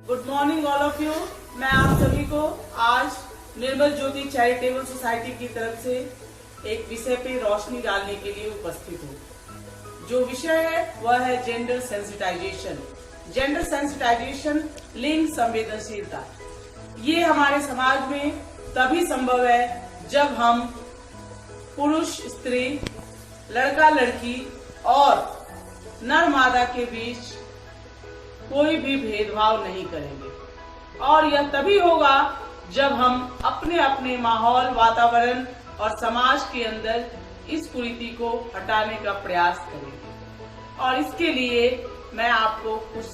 Good morning all of you. मैं आप सभी को आज निर्मल ज्योति चैरिटेबल सोसाइटी की तरफ से एक विषय पे रोशनी डालने के लिए उपस्थित हूँ। जो विषय है वह है जेंडर सेंसिटाइजेशन। जेंडर सेंसिटाइजेशन, लिंग संवेदनशीलता। ये हमारे समाज में तभी संभव है जब हम पुरुष स्त्री, लड़का लड़की और नर मादा के बीच कोई भी भेदभाव नहीं करेंगे। और यह तभी होगा जब हम अपने अपने माहौल, वातावरण और समाज के अंदर इस कुरीति को हटाने का प्रयास करेंगे। और इसके लिए मैं आपको कुछ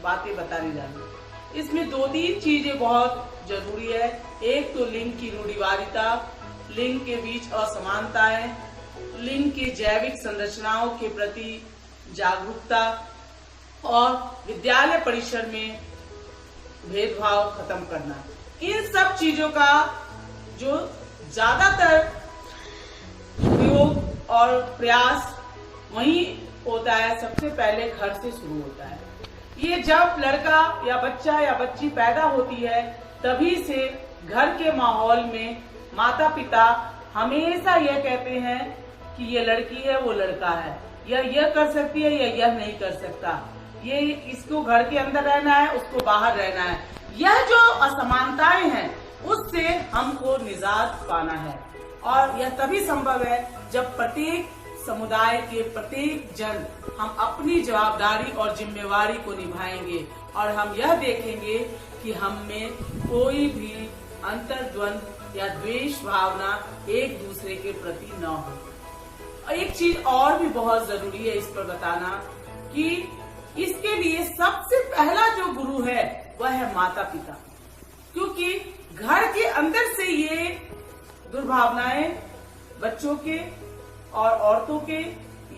बातें बताने जा रही हूँ। इसमें 2-3 चीजें बहुत जरूरी है। एक तो लिंग की रूढ़िवादिता, लिंग के बीच असमानताएं, लिंग के जैविक संरचनाओं के प्रति जागरूकता और विद्यालय परिसर में भेदभाव खत्म करना। इन सब चीजों का जो ज्यादातर उपयोग और प्रयास वही होता है, सबसे पहले घर से शुरू होता है। ये जब लड़का या बच्चा या बच्ची पैदा होती है तभी से घर के माहौल में माता पिता हमेशा यह कहते हैं कि ये लड़की है, वो लड़का है, यह कर सकती है या यह नहीं कर सकता, ये इसको घर के अंदर रहना है, उसको बाहर रहना है। यह जो असमानताएं हैं उससे हमको निजात पाना है। और यह तभी संभव है जब प्रत्येक समुदाय के प्रत्येक जन हम अपनी जवाबदारी और जिम्मेवारी को निभाएंगे और हम यह देखेंगे कि हम में कोई भी अंतर्द्वंद या द्वेष भावना एक दूसरे के प्रति न हो। एक चीज और भी बहुत जरूरी है इस पर बताना कि इसके लिए सबसे पहला जो गुरु है वह है माता पिता, क्योंकि घर के अंदर से ये दुर्भावनाएं बच्चों के और औरतों के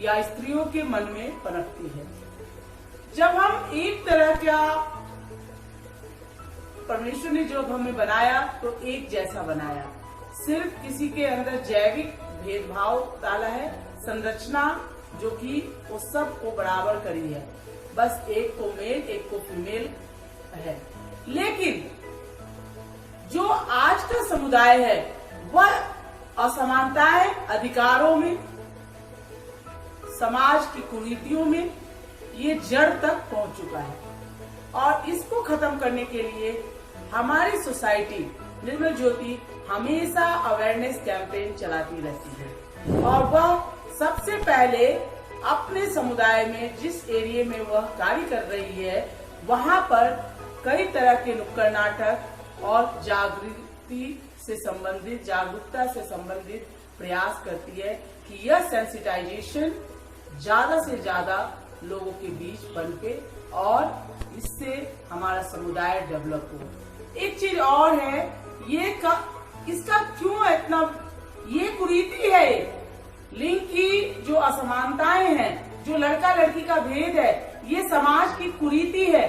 या स्त्रियों के मन में पनपती है। जब हम एक तरह का, परमेश्वर ने जो हमें बनाया तो एक जैसा बनाया, सिर्फ किसी के अंदर जैविक भेदभाव डाला है, संरचना जो कि वो सब को बराबर करी है, बस एक को मेल एक को फीमेल है। लेकिन जो आज का समुदाय है वह असमानताएं अधिकारों में, समाज की कुरीतियों में ये जड़ तक पहुंच चुका है। और इसको खत्म करने के लिए हमारी सोसाइटी निर्मल ज्योति हमेशा अवेयरनेस कैंपेन चलाती रहती है। और वह सबसे पहले अपने समुदाय में जिस एरिया में वह कार्य कर रही है वहां पर कई तरह के नुक्कड़ नाटक और जागरूकता से संबंधित प्रयास करती है कि यह सेंसिटाइजेशन ज्यादा से ज्यादा लोगों के बीच पनपे और इससे हमारा समुदाय डेवलप हो। एक चीज और है, इसका क्यों इतना ये कुरीति है, लिंग की जो असमानताएं हैं, जो लड़का लड़की का भेद है, ये समाज की कुरीति है।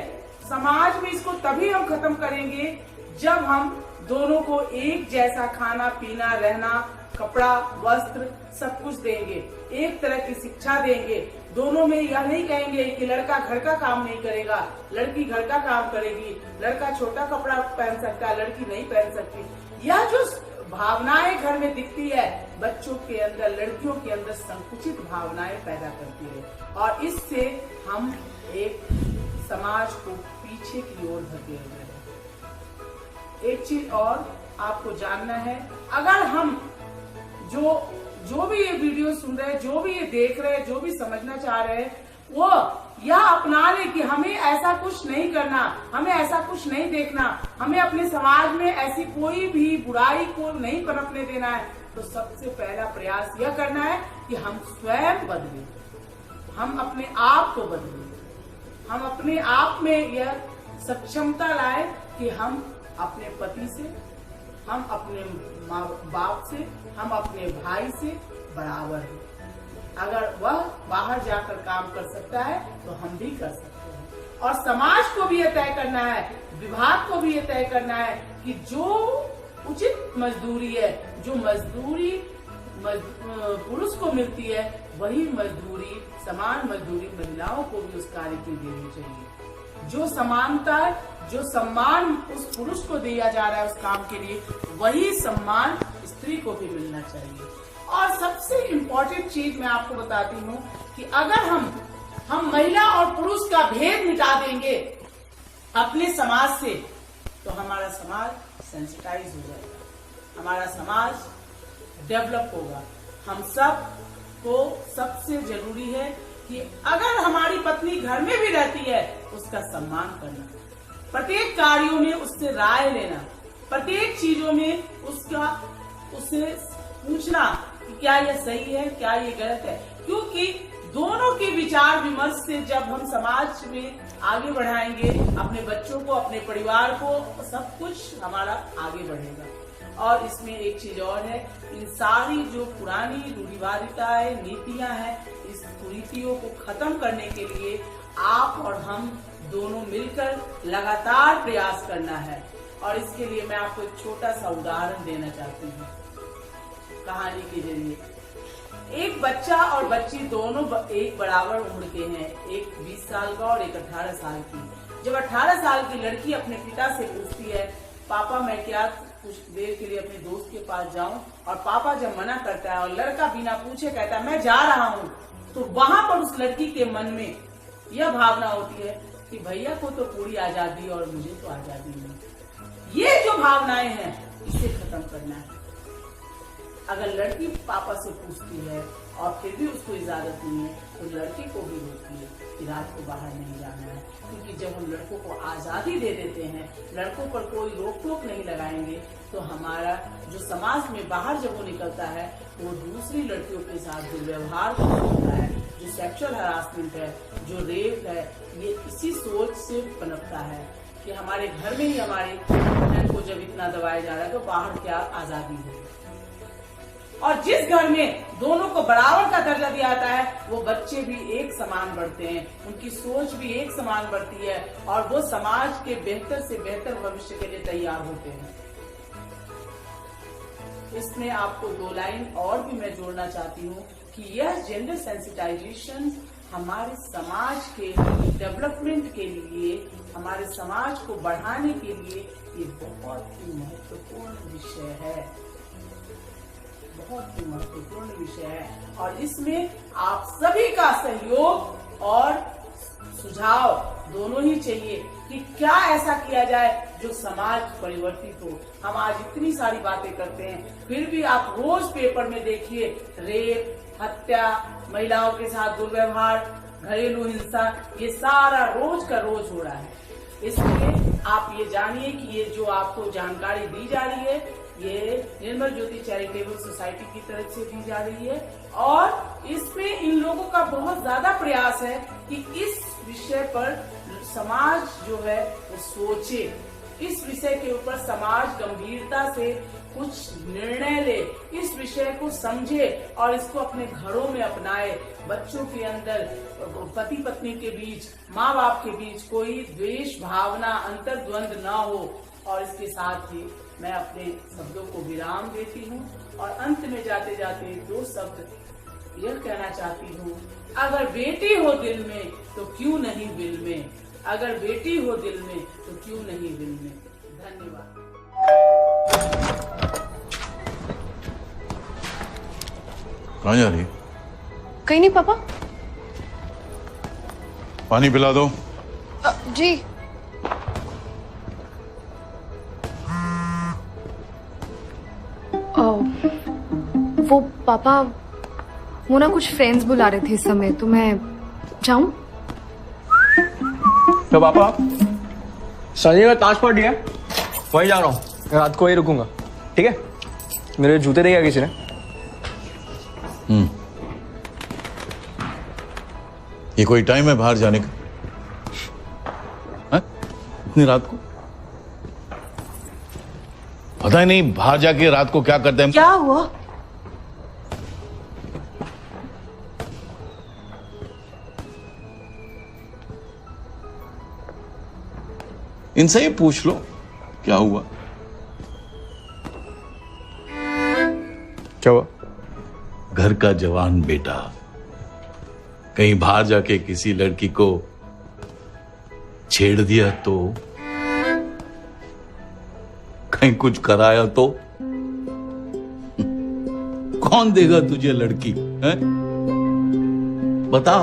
समाज में इसको तभी हम खत्म करेंगे जब हम दोनों को एक जैसा खाना पीना, रहना, कपड़ा, वस्त्र सब कुछ देंगे, एक तरह की शिक्षा देंगे। दोनों में यह नहीं कहेंगे कि लड़का घर का काम नहीं करेगा, लड़की घर का काम करेगी, लड़का छोटा कपड़ा पहन सकता है, लड़की नहीं पहन सकती। यह जो भावनाएं घर में दिखती है बच्चों के अंदर, लड़कियों के अंदर संकुचित भावनाएं पैदा करती है और इससे हम एक समाज को पीछे की ओर धकेल रहे हैं। एक चीज और आपको जानना है, अगर हम जो भी ये वीडियो सुन रहे हैं, जो भी ये देख रहे हैं, जो भी समझना चाह रहे हैं, वो यह अपना ले कि हमें ऐसा कुछ नहीं करना, हमें ऐसा कुछ नहीं देखना, हमें अपने समाज में ऐसी कोई भी बुराई को नहीं पनपने देना है। तो सबसे पहला प्रयास यह करना है कि हम स्वयं बदलें, हम अपने आप को बदलें, हम अपने आप में यह सक्षमता लाए कि हम अपने पति से, हम अपने माँ बाप से, हम अपने भाई से बराबर हैं। अगर वह बाहर जाकर काम कर सकता है तो हम भी कर सकते हैं। और समाज को भी यह तय करना है, विभाग को भी यह तय करना है कि जो उचित मजदूरी है, जो मजदूरी पुरुष को मिलती है, वही मजदूरी, समान मजदूरी महिलाओं को भी उस कार्य की देनी चाहिए। जो समानता, जो सम्मान उस पुरुष को दिया जा रहा है उस काम के लिए, वही सम्मान स्त्री को भी मिलना चाहिए। और सबसे इम्पोर्टेंट चीज मैं आपको बताती हूँ कि अगर हम महिला और पुरुष का भेद मिटा देंगे अपने समाज से, तो हमारा समाज सेंसिटाइज हो जाएगा, हमारा समाज डेवलप होगा। हम सब को सबसे जरूरी है कि अगर हमारी पत्नी घर में भी रहती है, उसका सम्मान करना, प्रत्येक कार्यों में उससे राय लेना, प्रत्येक चीजों में उससे पूछना कि क्या ये सही है, क्या ये गलत है, क्योंकि दोनों के विचार विमर्श से जब हम समाज में आगे बढ़ाएंगे, अपने बच्चों को, अपने परिवार को, सब कुछ हमारा आगे बढ़ेगा। और इसमें एक चीज और है, इन सारी जो पुरानी रूढ़िवादिताएं, नीतियां हैं, इस कुरीतियों को खत्म करने के लिए आप और हम दोनों मिलकर लगातार प्रयास करना है। और इसके लिए मैं आपको एक छोटा सा उदाहरण देना चाहती हूँ कहानी के जरिए। एक बच्चा और बच्ची दोनों एक बराबर उम्र के हैं, एक 20 साल का और एक 18 साल की। जब 18 साल की लड़की अपने पिता से पूछती है, पापा मैं क्या कुछ देर के लिए अपने दोस्त के पास जाऊं, और पापा जब मना करता है और लड़का बिना पूछे कहता है मैं जा रहा हूं, तो वहां पर उस लड़की के मन में यह भावना होती है कि भैया को तो पूरी आजादी और मुझे तो आजादी नहीं। ये जो भावनाएं हैं, इसे खत्म करना है। अगर लड़की पापा से पूछती है और फिर भी उसको इजाजत नहीं है, तो लड़की को भी होती है कि रात को बाहर नहीं जाना है, क्योंकि जब हम लड़कों को आजादी दे देते हैं, लड़कों पर कोई रोक टोक नहीं लगाएंगे, तो हमारा जो समाज में बाहर जब वो निकलता है, वो दूसरी लड़कियों के साथ जो व्यवहार होता है, जो सेक्सुअल हरासमेंट है, जो रेप है, ये इसी सोच से पनपता है कि हमारे घर में ही हमारे बहन को जब इतना दबाया जा रहा है, तो बाहर क्या आजादी होगी। और जिस घर में दोनों को बराबर का दर्जा दिया जाता है, वो बच्चे भी एक समान बढ़ते हैं, उनकी सोच भी एक समान बढ़ती है, और वो समाज के बेहतर से बेहतर भविष्य के लिए तैयार होते हैं। इसमें आपको 2 लाइन और भी मैं जोड़ना चाहती हूँ कि यह जेंडर सेंसिटाइजेशन हमारे समाज के डेवलपमेंट के लिए, हमारे समाज को बढ़ाने के लिए ये बहुत ही महत्वपूर्ण विषय है, बहुत ही महत्वपूर्ण विषय है। और इसमें आप सभी का सहयोग और सुझाव दोनों ही चाहिए कि क्या ऐसा किया जाए जो समाज परिवर्तित हो। हम आज इतनी सारी बातें करते हैं, फिर भी आप रोज पेपर में देखिए रेप, हत्या, महिलाओं के साथ दुर्व्यवहार, घरेलू हिंसा, ये सारा रोज का रोज हो रहा है। इसलिए आप ये जानिए कि ये जो आपको जानकारी दी जा रही है, ये निर्मल ज्योति चैरिटेबल सोसाइटी की तरफ से दी जा रही है, और इसमें इन लोगों का बहुत ज्यादा प्रयास है कि इस विषय पर समाज जो है वो सोचे, इस विषय के ऊपर समाज गंभीरता से कुछ निर्णय ले, इस विषय को समझे और इसको अपने घरों में अपनाए। बच्चों के अंदर, पति पत्नी के बीच, माँ बाप के बीच कोई द्वेष भावना, अंतर्द्वंद ना हो। और इसके साथ ही मैं अपने शब्दों को विराम देती हूँ और अंत में जाते जाते 2 शब्द यह कहना चाहती हूँ, अगर बेटी हो दिल में तो क्यों नहीं बिल में, अगर बेटी हो दिल में तो क्यों नहीं बिल में। धन्यवाद। कहाँ जा रही? कहीं नहीं पापा। पानी पिला दो। जी। वो पापा, वो ना कुछ फ्रेंड्स बुला रहे थे इस समय, तो मैं जाऊं? तो पापा संजय का ताज पार्टी है, वहीं जा रहा हूँ, रात को वहीं रुकूंगा, ठीक है? मेरे जूते देगा किसी ने? ये कोई टाइम है बाहर जाने का? इतनी रात को पता ही नहीं बाहर जाके रात को क्या करते हैं। क्या हुआ? इनसे ही पूछ लो क्या हुआ। क्या हुआ? घर का जवान बेटा कहीं बाहर जाके किसी लड़की को छेड़ दिया तो, कहीं कुछ कराया तो कौन देगा तुझे लड़की है? बता।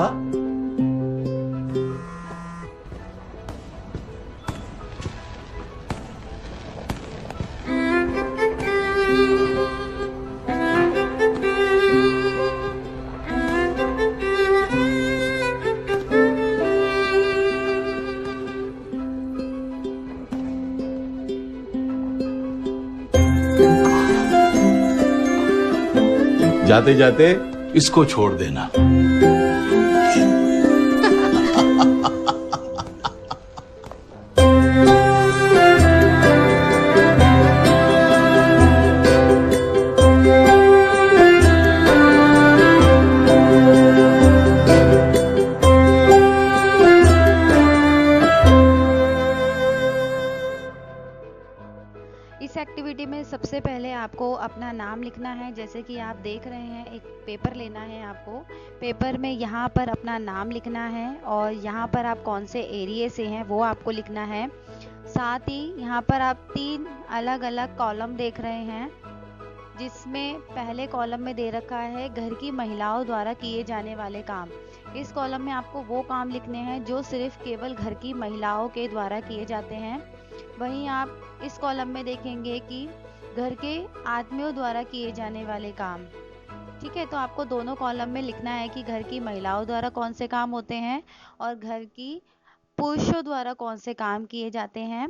जाते जाते इसको छोड़ देना। इस एक्टिविटी में सबसे पहले आपको अपना नाम लिखना है। जैसे कि आप देख रहे हैं, एक पेपर लेना है आपको। पेपर में यहाँ पर अपना नाम लिखना है और यहाँ पर आप कौन से एरिया से हैं वो आपको लिखना है। साथ ही यहाँ पर आप 3 अलग अलग कॉलम देख रहे हैं, जिसमें पहले कॉलम में दे रखा है घर की महिलाओं द्वारा किए जाने वाले काम। इस कॉलम में आपको वो काम लिखने हैं जो सिर्फ केवल घर की महिलाओं के द्वारा किए जाते हैं। वहीं आप इस कॉलम में देखेंगे कि घर के आदमियों द्वारा किए जाने वाले काम। ठीक है, तो आपको दोनों कॉलम में लिखना है कि घर की महिलाओं द्वारा कौन से काम होते हैं और घर की पुरुषों द्वारा कौन से काम किए जाते हैं।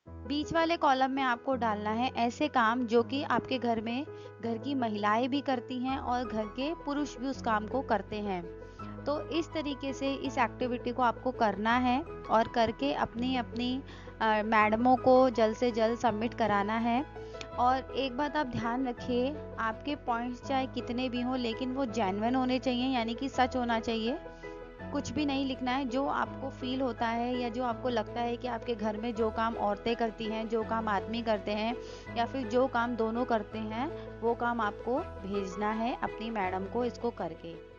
बीच वाले कॉलम में आपको डालना है ऐसे काम जो कि आपके घर में घर की महिलाएं भी करती हैं और घर के पुरुष भी उस काम को करते हैं। तो इस तरीके से इस एक्टिविटी को आपको करना है और करके अपनी अपनी मैडमों को जल्द से जल्द सबमिट कराना है। और एक बात आप ध्यान रखिए, आपके पॉइंट्स चाहे कितने भी हों लेकिन वो जेन्युइन होने चाहिए, यानी कि सच होना चाहिए। कुछ भी नहीं लिखना है, जो आपको फील होता है या जो आपको लगता है कि आपके घर में जो काम औरतें करती हैं, जो काम आदमी करते हैं या फिर जो काम दोनों करते हैं, वो काम आपको भेजना है अपनी मैडम को इसको करके।